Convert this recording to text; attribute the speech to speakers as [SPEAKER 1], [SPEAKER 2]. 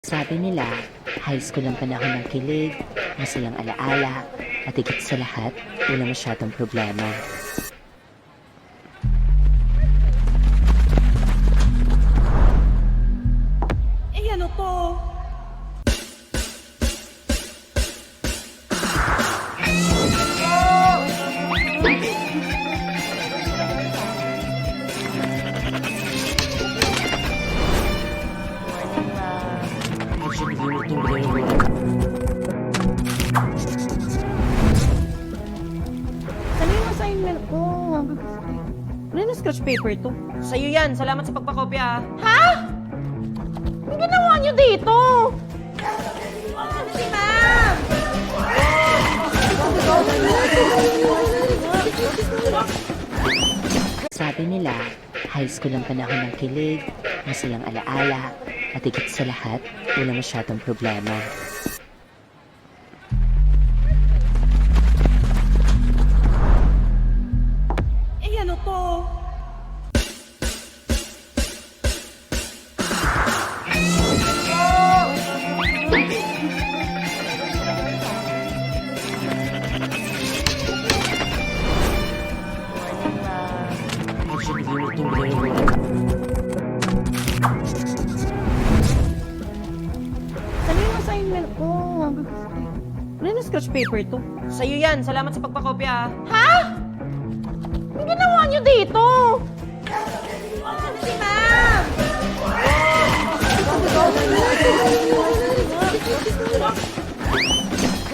[SPEAKER 1] Sabi nila, high school ang panahon ng kilig, masayang alaala, at higit sa lahat, wala masyadong problema.
[SPEAKER 2] Eh ano to?
[SPEAKER 3] Ano yung assignment ko? Ano yung scratch paper to?
[SPEAKER 2] Sa'yo yan. Salamat sa pagpakopya.
[SPEAKER 3] Ha? Ano ginawa niyo dito? Si ma'am!
[SPEAKER 1] Sabi nila, high school ang panahon ng kilig, masayang alaala, at higit sa lahat, wala masyadong problema.
[SPEAKER 2] Eh ano to?
[SPEAKER 3] Ano yung assignment ko? Ano yung scratch paper to?
[SPEAKER 2] Sa'yo yan. Salamat sa pagpakopya.
[SPEAKER 3] Ha? Ano ginawa niyo dito? Si ma'am!